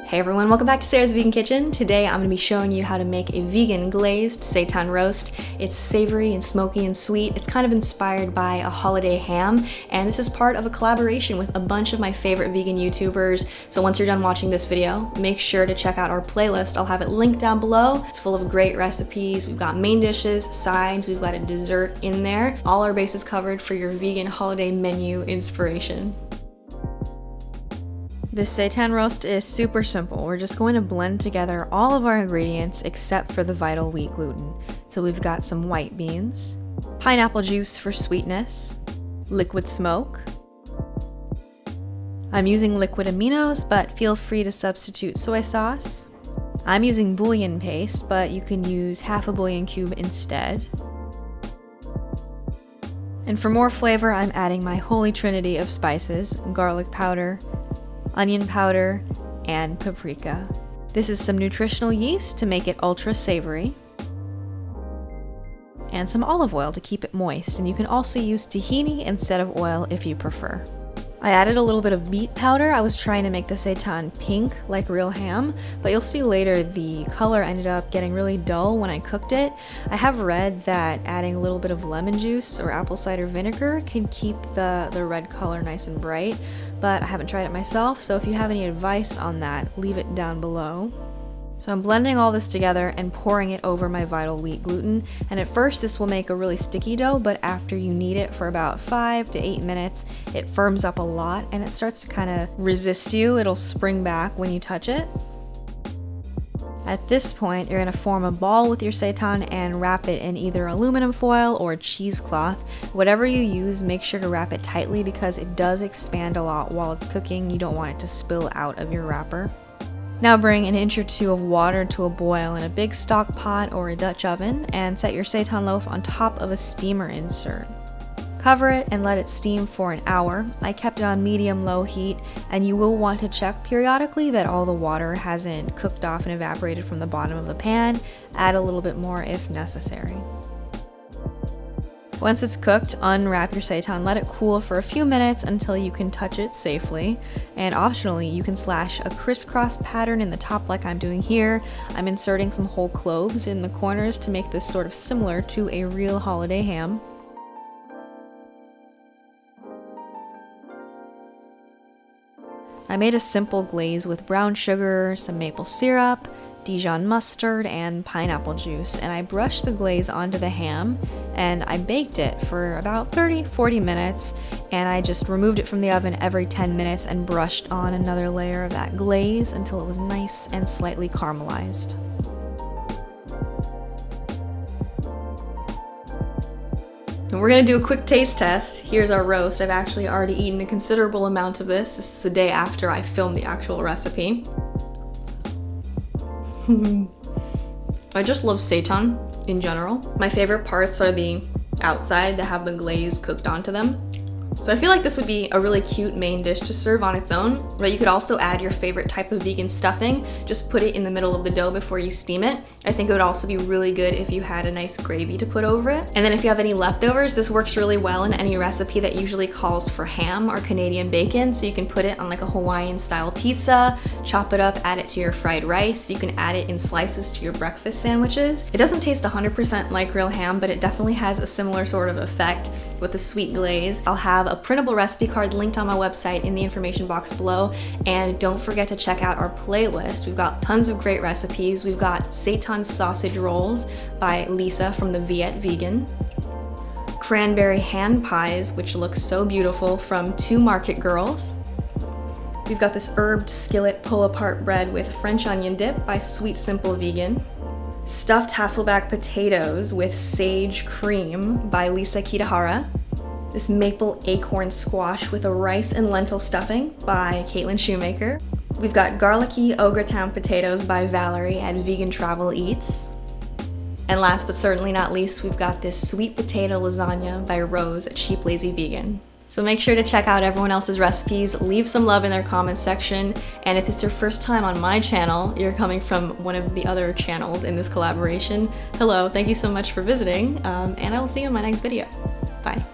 Hey everyone, welcome back to Sarah's Vegan Kitchen. Today I'm going to be showing you how to make a vegan glazed seitan roast. It's savory and smoky and sweet. It's kind of inspired by a holiday ham, and this is part of a collaboration with a bunch of my favorite vegan YouTubers. So once you're done watching this video, make sure to check out our playlist. I'll have it linked down below. It's full of great recipes. We've got main dishes, sides, we've got a dessert in there. All our bases covered for your vegan holiday menu inspiration. This seitan roast is super simple. We're just going to blend together all of our ingredients except for the vital wheat gluten. So we've got some white beans, pineapple juice for sweetness, liquid smoke. I'm using liquid aminos, but feel free to substitute soy sauce. I'm using bouillon paste, but you can use half a bouillon cube instead. And for more flavor, I'm adding my holy trinity of spices: garlic powder, onion powder, and paprika. This is some nutritional yeast to make it ultra savory, and some olive oil to keep it moist, and you can also use tahini instead of oil if you prefer. I added a little bit of beet powder. I was trying to make the seitan pink like real ham, but you'll see later the color ended up getting really dull when I cooked it. I have read that adding a little bit of lemon juice or apple cider vinegar can keep the red color nice and bright, but I haven't tried it myself, so if you have any advice on that, leave it down below. So I'm blending all this together and pouring it over my vital wheat gluten, and at first this will make a really sticky dough, but after you knead it for about 5 to 8 minutes, it firms up a lot and it starts to kind of resist you. It'll spring back when you touch it. At this point, you're going to form a ball with your seitan and wrap it in either aluminum foil or cheesecloth. Whatever you use, make sure to wrap it tightly because it does expand a lot while it's cooking. You don't want it to spill out of your wrapper. Now bring an inch or two of water to a boil in a big stock pot or a Dutch oven and set your seitan loaf on top of a steamer insert. Cover it and let it steam for an hour. I kept it on medium-low heat, and you will want to check periodically that all the water hasn't cooked off and evaporated from the bottom of the pan. Add a little bit more if necessary. Once it's cooked, unwrap your seitan, let it cool for a few minutes until you can touch it safely, and optionally you can slash a crisscross pattern in the top like I'm doing here. I'm inserting some whole cloves in the corners to make this sort of similar to a real holiday ham. I made a simple glaze with brown sugar, some maple syrup, Dijon mustard, and pineapple juice, and I brushed the glaze onto the ham and I baked it for about 30-40 minutes, and I just removed it from the oven every 10 minutes and brushed on another layer of that glaze until it was nice and slightly caramelized. And we're gonna do a quick taste test. Here's our roast. I've actually already eaten a considerable amount of this. This is the day after I filmed the actual recipe. I just love seitan in general. My favorite parts are the outside that have the glaze cooked onto them. So I feel like this would be a really cute main dish to serve on its own, but you could also add your favorite type of vegan stuffing. Just put it in the middle of the dough before you steam it. I think it would also be really good if you had a nice gravy to put over it. And then if you have any leftovers, this works really well in any recipe that usually calls for ham or Canadian bacon. So you can put it on like a Hawaiian style pizza, chop it up, add it to your fried rice. You can add it in slices to your breakfast sandwiches. It doesn't taste 100% like real ham, but it definitely has a similar sort of effect with a sweet glaze. I'll have a printable recipe card linked on my website in the information box below, and don't forget to check out our playlist. We've got tons of great recipes. We've got seitan sausage rolls by Lisa from the Viet Vegan, cranberry hand pies, which look so beautiful, from Two Market Girls. We've got this herbed skillet pull-apart bread with French onion dip by Sweet Simple Vegan, stuffed hasselback potatoes with sage cream by Lisa Kitahara, this maple acorn squash with a rice and lentil stuffing by Shoemaker. We've got garlicky au gratin potatoes by Valerie at Vegan Travel Eats. And last but certainly not least, we've got this sweet potato lasagna by Rose at Cheap Lazy Vegan. So make sure to check out everyone else's recipes, leave some love in their comments section, and if it's your first time on my channel, you're coming from one of the other channels in this collaboration, hello, thank you so much for visiting, and I will see you in my next video. Bye.